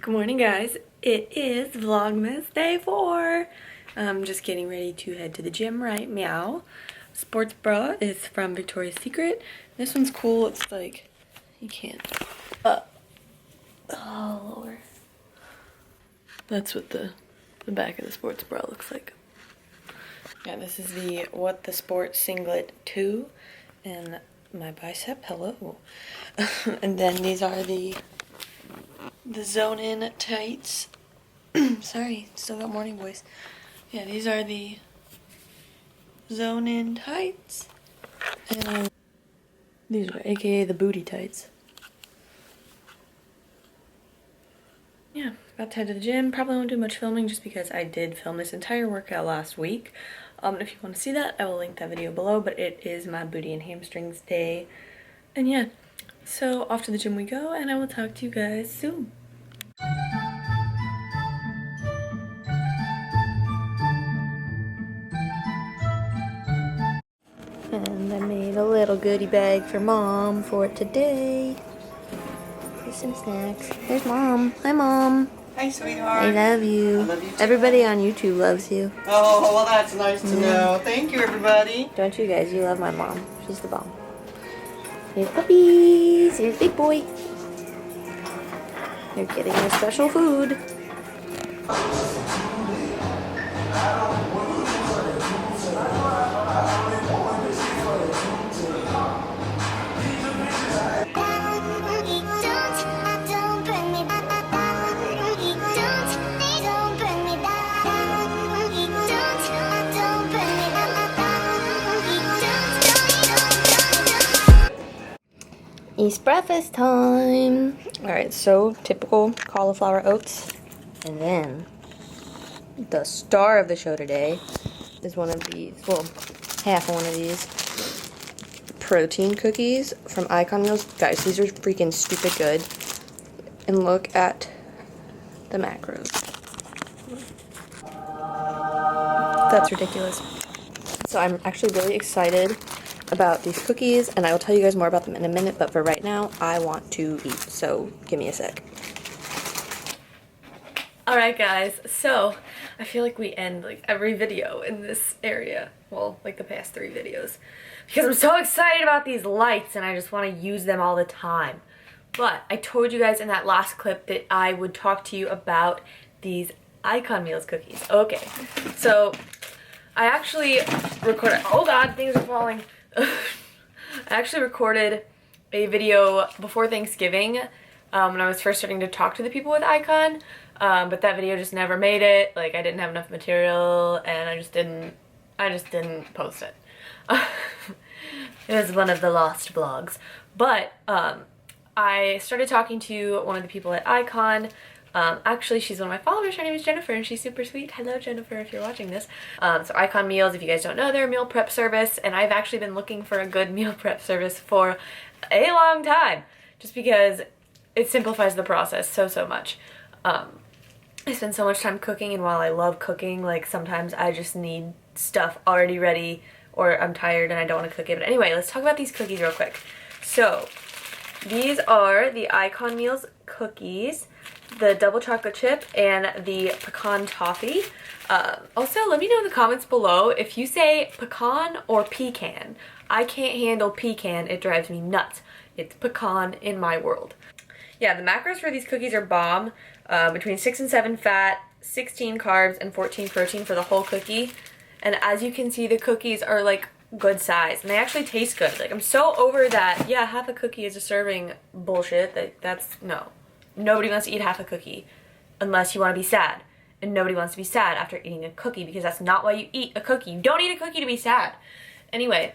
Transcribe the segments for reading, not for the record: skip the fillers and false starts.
Good morning, guys. It is Vlogmas day 4. I'm just getting ready to head to the gym right meow. Sports bra is from Victoria's Secret. This one's cool. It's like, you can't. Oh, Lord. That's what the back of the sports bra looks like. Yeah, this is the What the Sport Singlet 2. And my bicep, hello. And then these are the Zone In tights. Sorry, still got morning voice. Yeah, these are the Zone In tights. And these are aka the booty tights. Yeah, about to head to the gym. Probably won't do much filming just because I did film this entire workout last week. If you want to see that, I will link that video below, but it is my booty and hamstrings day. And yeah, so off to the gym we go, and I will talk to you guys soon. And I made a little goodie bag for Mom for today. Here's some snacks. There's Mom. Hi, Mom. Hi, sweetheart. I love you. I love you too. Everybody on YouTube loves you. Oh, well, that's nice to know. Thank you, everybody. Don't you guys? You love my mom. She's the bomb. Here's puppies. Here's big boy. They're getting their special food. It's breakfast time. Alright, so typical cauliflower oats. And then the star of the show today is one of these, well, half one of these protein cookies from Icon Meals. Guys, these are freaking stupid good. And look at the macros. That's ridiculous. So I'm actually really excited about these cookies, and I will tell you guys more about them in a minute, but for right now, I want to eat, so give me a sec. Alright guys, so I feel like we end like every video in this area, well, like the past 3 videos, because I'm so excited about these lights and I just want to use them all the time. But I told you guys in that last clip that I would talk to you about these Icon Meals cookies. Okay, so I actually recorded, oh god, things are falling. I actually recorded a video before Thanksgiving when I was first starting to talk to the people with Icon, but that video just never made it. Like, I didn't have enough material and I just didn't post it. It was one of the lost vlogs. But I started talking to one of the people at Icon. Actually, she's one of my followers. Her name is Jennifer, and she's super sweet. Hello, Jennifer, if you're watching this. So Icon Meals, if you guys don't know, they're a meal prep service, and I've actually been looking for a good meal prep service for a long time, just because it simplifies the process so much. I spend so much time cooking, and while I love cooking, like, sometimes I just need stuff already ready, or I'm tired and I don't want to cook it. But anyway, let's talk about these cookies real quick. So, these are the Icon Meals cookies, the double chocolate chip and the pecan toffee. Also, let me know in the comments below if you say pecan or pecan. I can't handle pecan, it drives me nuts. It's pecan in my world. Yeah, the macros for these cookies are bomb. Between 6 and 7 fat, 16 carbs, and 14 protein for the whole cookie. And as you can see, the cookies are like good size and they actually taste good. Like, I'm so over that, yeah, half a cookie is a serving bullshit. That's no. Nobody wants to eat half a cookie unless you want to be sad. And nobody wants to be sad after eating a cookie, because that's not why you eat a cookie. You don't eat a cookie to be sad. Anyway,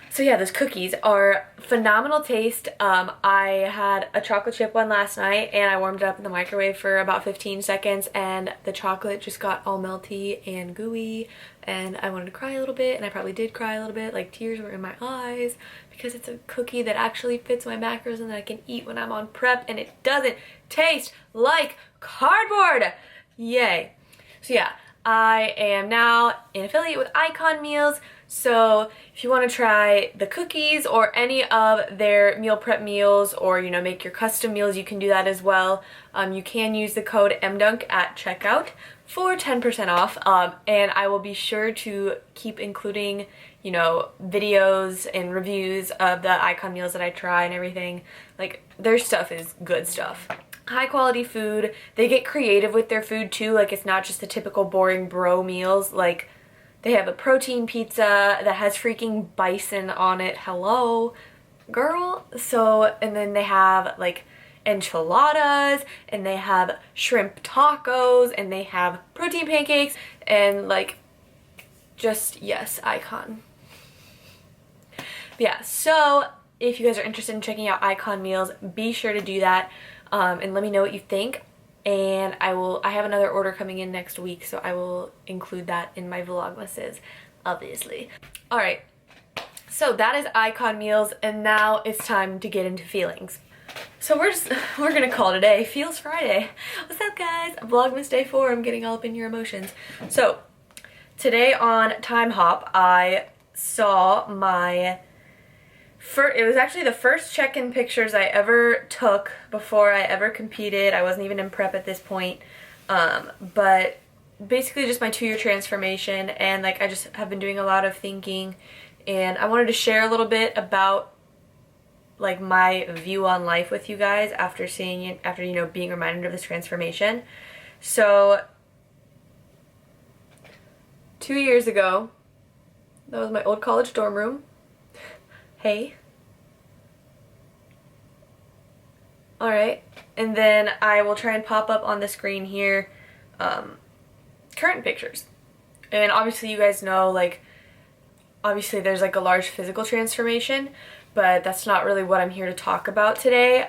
so yeah, those cookies are phenomenal taste. I had a chocolate chip one last night and I warmed it up in the microwave for about 15 seconds and the chocolate just got all melty and gooey and I wanted to cry a little bit, and I probably did cry a little bit, like tears were in my eyes, because it's a cookie that actually fits my macros and that I can eat when I'm on prep, and it doesn't taste like cardboard. Yay. So yeah, I am now an affiliate with Icon Meals, So if you want to try the cookies or any of their meal prep meals, or make your custom meals, you can do that as well. You can use the code MDUNC at checkout for 10% off, and I will be sure to keep including videos and reviews of the icon meals that I try and everything. Like, their stuff is good stuff. High quality food. They get creative with their food too. Like, it's not just the typical boring bro meals. Like, they have a protein pizza that has freaking bison on it. Hello, girl. So, and then they have like enchiladas, and they have shrimp tacos, and they have protein pancakes, and like, just, yes, icon. Yeah, so if you guys are interested in checking out icon meals, be sure to do that, and let me know what you think. And I have another order coming in next week, so I will include that in my Vlogmases, obviously. Alright, so that is icon meals, and now it's time to get into feelings. So we're gonna call today Feels Friday. What's up, guys? Vlogmas day 4, I'm getting all up in your emotions. So today on Time Hop, I saw it was actually the first check-in pictures I ever took before I ever competed. I wasn't even in prep at this point, but basically just my 2-year transformation, and like I just have been doing a lot of thinking, and I wanted to share a little bit about like my view on life with you guys after seeing it, after being reminded of this transformation. So 2 years ago, that was my old college dorm room. Hey. Alright, and then I will try and pop up on the screen here current pictures. And obviously you guys know, like, obviously there's like a large physical transformation, but that's not really what I'm here to talk about today.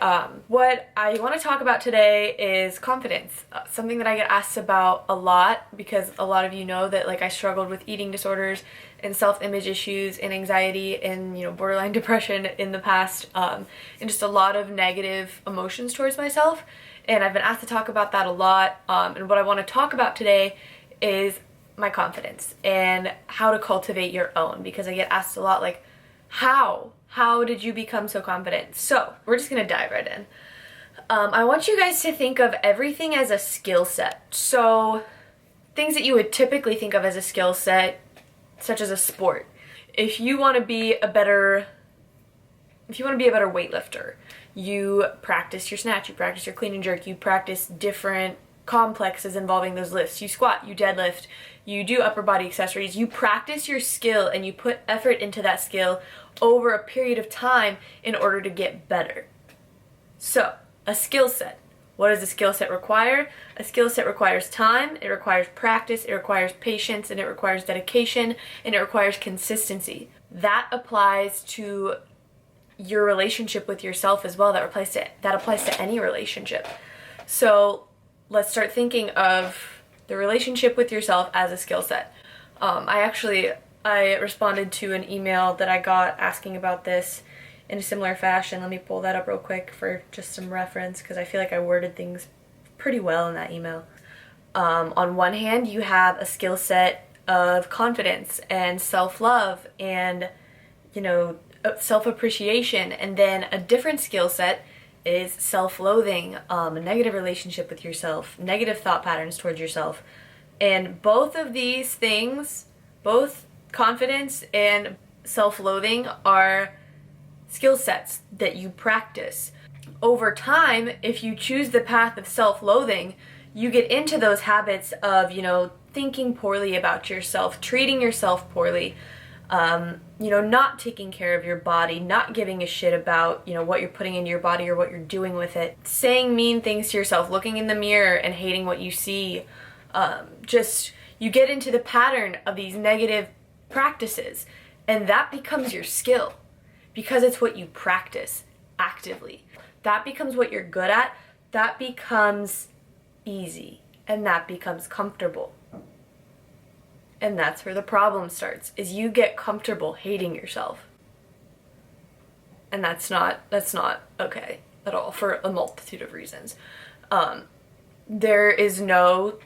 What I want to talk about today is confidence, something that I get asked about a lot, because a lot of you know that like I struggled with eating disorders and self-image issues and anxiety and borderline depression in the past, and just a lot of negative emotions towards myself, and I've been asked to talk about that a lot, and what I want to talk about today is my confidence and how to cultivate your own, because I get asked a lot like, how did you become so confident? So we're just gonna dive right in. I want you guys to think of everything as a skill set. So things that you would typically think of as a skill set, such as a sport. If you want to be a better weightlifter, you practice your snatch, you practice your clean and jerk, you practice different complexes involving those lifts. You squat, you deadlift, you do upper body accessories. You practice your skill and you put effort into that skill over a period of time in order to get better. So, a skill set. What does a skill set require? A skill set requires time, it requires practice, it requires patience, and it requires dedication, and it requires consistency. That applies to your relationship with yourself as well. That applies to any relationship. So let's start thinking of the relationship with yourself as a skill set. I responded to an email that I got asking about this in a similar fashion. Let me pull that up real quick for just some reference, because I feel like I worded things pretty well in that email. On one hand, you have a skill set of confidence and self-love and, self-appreciation, and then a different skill set is self-loathing, a negative relationship with yourself, negative thought patterns towards yourself. And both of these things, both confidence and self-loathing, are skill sets that you practice. Over time, if you choose the path of self-loathing, you get into those habits of, thinking poorly about yourself, treating yourself poorly, not taking care of your body, not giving a shit about, what you're putting into your body or what you're doing with it, saying mean things to yourself, looking in the mirror and hating what you see. You get into the pattern of these negative practices, and that becomes your skill, because it's what you practice actively. That becomes what you're good at, that becomes easy, and that becomes comfortable. And that's where the problem starts, is you get comfortable hating yourself. And that's not okay at all, for a multitude of reasons. There is no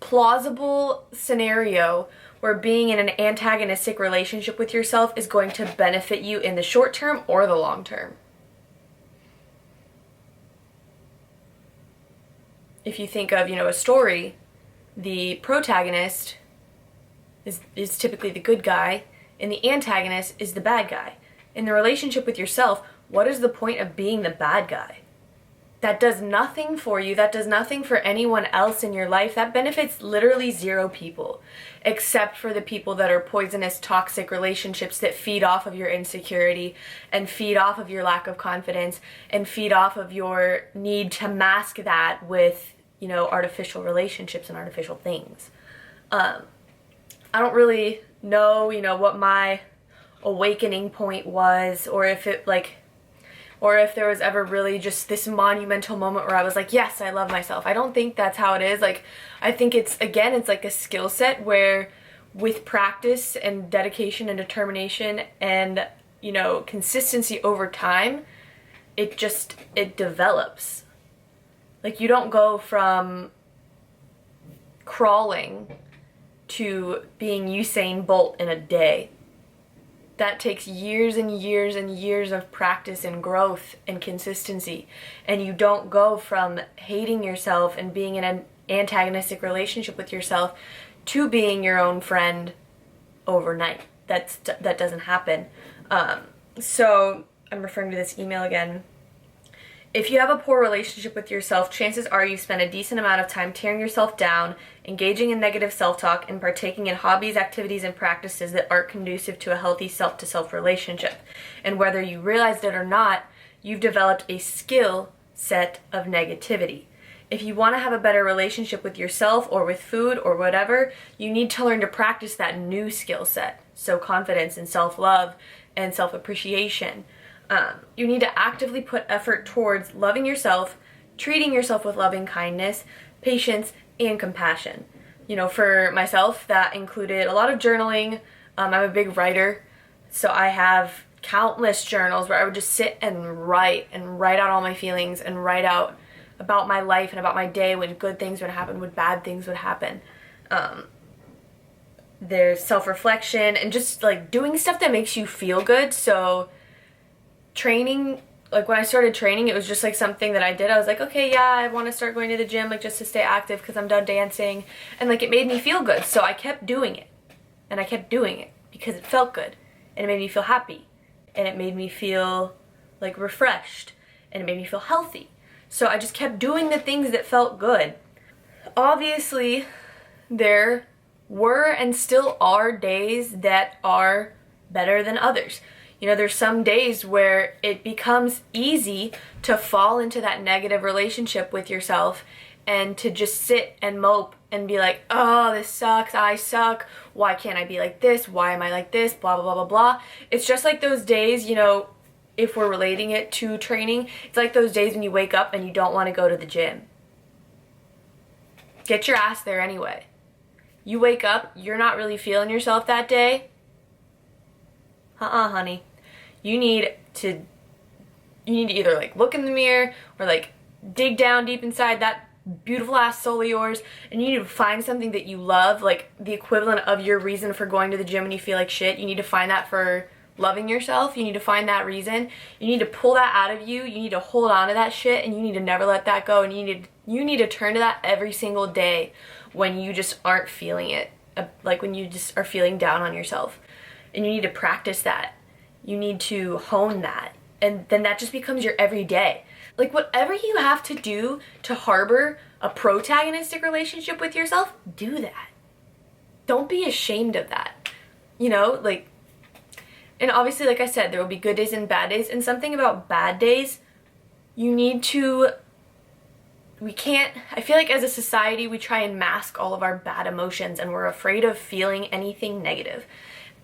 plausible scenario where being in an antagonistic relationship with yourself is going to benefit you in the short term or the long term. If you think of, a story, the protagonist is typically the good guy, and the antagonist is the bad guy. In the relationship with yourself, what is the point of being the bad guy? That does nothing for you. That does nothing for anyone else in your life. That benefits literally 0 people, except for the people that are poisonous, toxic relationships that feed off of your insecurity and feed off of your lack of confidence and feed off of your need to mask that with, artificial relationships and artificial things. I don't really know, what my awakening point was, or if there was ever really just this monumental moment where I was like, yes, I love myself. I don't think that's how it is. I think it's like a skill set where with practice and dedication and determination and, consistency over time, it develops. You don't go from crawling to being Usain Bolt in a day. That takes years and years and years of practice and growth and consistency. And you don't go from hating yourself and being in an antagonistic relationship with yourself to being your own friend overnight. That doesn't happen. So I'm referring to this email again. If you have a poor relationship with yourself, chances are you spend a decent amount of time tearing yourself down, engaging in negative self-talk, and partaking in hobbies, activities, and practices that aren't conducive to a healthy self-to-self relationship. And whether you realized it or not, you've developed a skill set of negativity. If you want to have a better relationship with yourself or with food or whatever, you need to learn to practice that new skill set. So confidence and self-love and self-appreciation. You need to actively put effort towards loving yourself, treating yourself with loving kindness, patience, and compassion. For myself, that included a lot of journaling. I'm a big writer, so I have countless journals where I would just sit and write out all my feelings and write out about my life and about my day, when good things would happen, when bad things would happen. There's self-reflection and just doing stuff that makes you feel good. So training, when I started training, it was just something that I did. I was like, okay, yeah, I want to start going to the gym, just to stay active because I'm done dancing. And it made me feel good. So I kept doing it. And I kept doing it because it felt good. And it made me feel happy. And it made me feel refreshed. And it made me feel healthy. So I just kept doing the things that felt good. Obviously, there were and still are days that are better than others. There's some days where it becomes easy to fall into that negative relationship with yourself and to just sit and mope and be like, oh, this sucks, I suck, why can't I be like this, why am I like this, blah, blah, blah, blah, blah. It's just like those days, if we're relating it to training, it's like those days when you wake up and you don't want to go to the gym. Get your ass there anyway. You wake up, you're not really feeling yourself that day. Honey. You need to either look in the mirror or dig down deep inside that beautiful ass soul of yours, and you need to find something that you love, the equivalent of your reason for going to the gym when you feel like shit. You need to find that for loving yourself. You need to find that reason. You need to pull that out of you. You need to hold on to that shit, and you need to never let that go. And you need to turn to that every single day when you just aren't feeling it, when you just are feeling down on yourself. And you need to practice that. You need to hone that. And then that just becomes your everyday. Whatever you have to do to harbor a protagonistic relationship with yourself, do that. Don't be ashamed of that. And obviously, like I said, there will be good days and bad days. And something about bad days, I feel like as a society, we try and mask all of our bad emotions and we're afraid of feeling anything negative.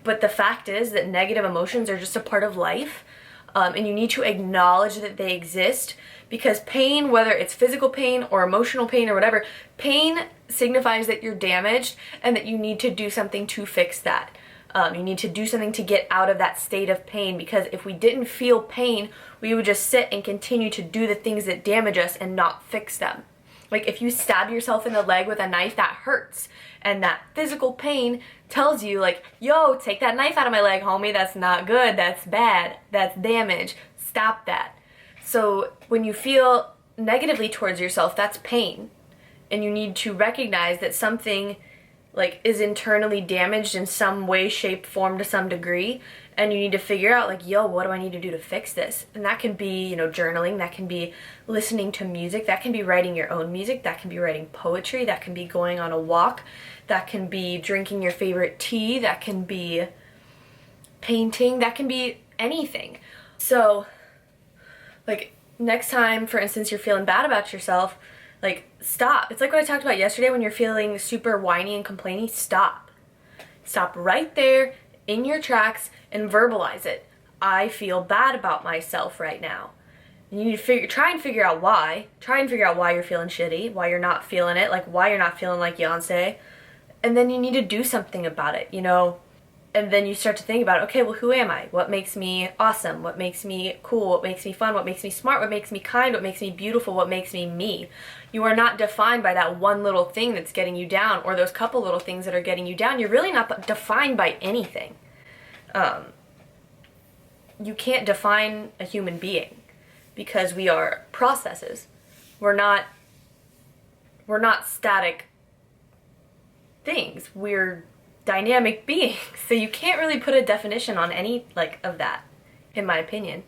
But the fact is that negative emotions are just a part of life, and you need to acknowledge that they exist, because pain, whether it's physical pain or emotional pain or whatever, pain signifies that you're damaged and that you need to do something to fix that. You need to do something to get out of that state of pain, because if we didn't feel pain, we would just sit and continue to do the things that damage us and not fix them. Like if you stab yourself in the leg with a knife, that hurts. And that physical pain tells you like, yo, take that knife out of my leg, homie. That's not good. That's bad. That's damage. Stop that. So when you feel negatively towards yourself, that's pain. And you need to recognize that something like is internally damaged in some way, shape, form to some degree. And you need to figure out like, yo, what do I need to do to fix this? And that can be, you know, journaling, that can be listening to music, that can be writing your own music, that can be writing poetry, that can be going on a walk, that can be drinking your favorite tea, that can be painting, that can be anything. So, like, next time, for instance, you're feeling bad about yourself, like, stop. It's like what I talked about yesterday when you're feeling super whiny and complaining. Stop. Stop right there in your tracks and verbalize it. I feel bad about myself right now. And you need to try and figure out why. Try and figure out why you're feeling shitty, why you're not feeling it, like why you're not feeling like Beyonce. And then you need to do something about it, you know? And then you start to think about, okay, well, who am I? What makes me awesome? What makes me cool? What makes me fun? What makes me smart? What makes me kind? What makes me beautiful? What makes me me? You are not defined by that one little thing that's getting you down or those couple little things that are getting you down. You're really not defined by anything. You can't define a human being because we are processes. We're not static things. We're dynamic beings. So you can't really put a definition on any like of that, in my opinion.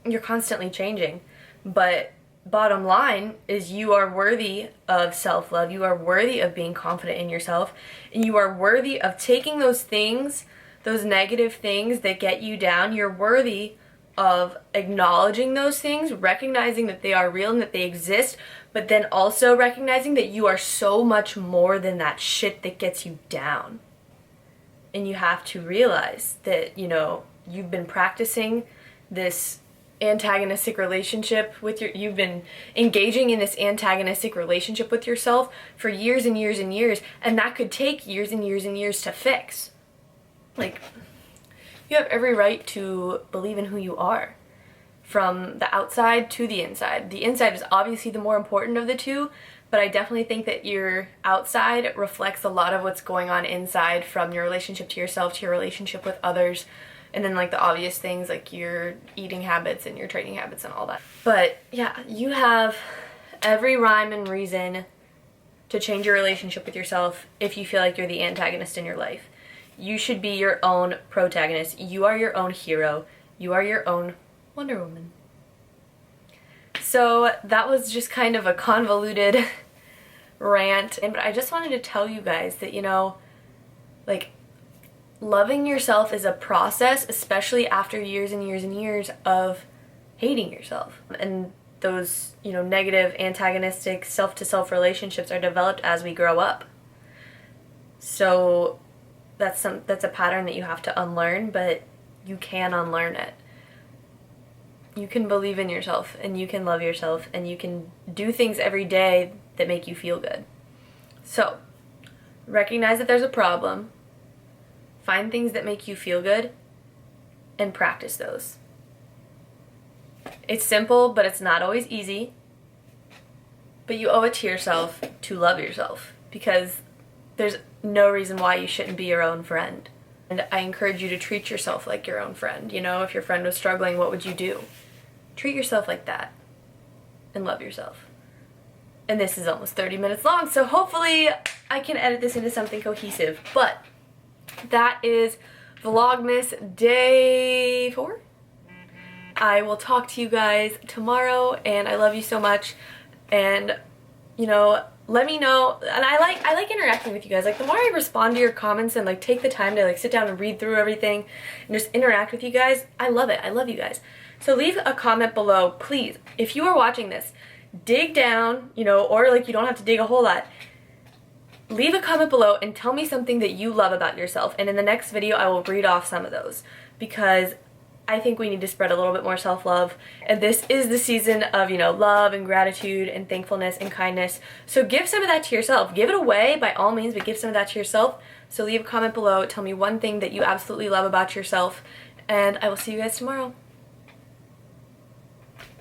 You're constantly changing, but bottom line is you are worthy of self-love. You are worthy of being confident in yourself, and you are worthy of taking those things, those negative things that get you down. You're worthy of acknowledging those things, recognizing that they are real and that they exist, but then also recognizing that you are so much more than that shit that gets you down. And you have to realize that, you know, you've been practicing this antagonistic relationship with you've been engaging in this antagonistic relationship with yourself for years and years and years, and that could take years and years and years to fix. Like, you have every right to believe in who you are, from the outside to the inside. The inside is obviously the more important of the two, but I definitely think that your outside reflects a lot of what's going on inside, from your relationship to yourself to your relationship with others, and then like the obvious things like your eating habits and your training habits and all that. But yeah, you have every rhyme and reason to change your relationship with yourself if you feel like you're the antagonist in your life. You should be your own protagonist. You are your own hero. You are your own Wonder Woman. So that was just kind of a convoluted rant, but I just wanted to tell you guys that, you know, like, loving yourself is a process, especially after years and years and years of hating yourself. And those, you know, negative, antagonistic, self-to-self relationships are developed as we grow up. So that's a pattern that you have to unlearn, but you can unlearn it. You can believe in yourself, and you can love yourself, and you can do things every day that make you feel good. So, recognize that there's a problem, find things that make you feel good, and practice those. It's simple, but it's not always easy. But you owe it to yourself to love yourself, because there's no reason why you shouldn't be your own friend. And I encourage you to treat yourself like your own friend. You know, if your friend was struggling, what would you do? Treat yourself like that and love yourself. And this is almost 30 minutes long, so hopefully I can edit this into something cohesive. But that is Vlogmas Day 4. I will talk to you guys tomorrow, and I love you so much. And, you know, let me know. And I like interacting with you guys. Like, the more I respond to your comments and like take the time to like sit down and read through everything and just interact with you guys, I love it. I love you guys. So leave a comment below, please. If you are watching this, dig down, you know, or like you don't have to dig a whole lot. Leave a comment below and tell me something that you love about yourself. And in the next video, I will read off some of those, because I think we need to spread a little bit more self-love. And this is the season of, you know, love and gratitude and thankfulness and kindness. So give some of that to yourself. Give it away by all means, but give some of that to yourself. So leave a comment below. Tell me one thing that you absolutely love about yourself. And I will see you guys tomorrow.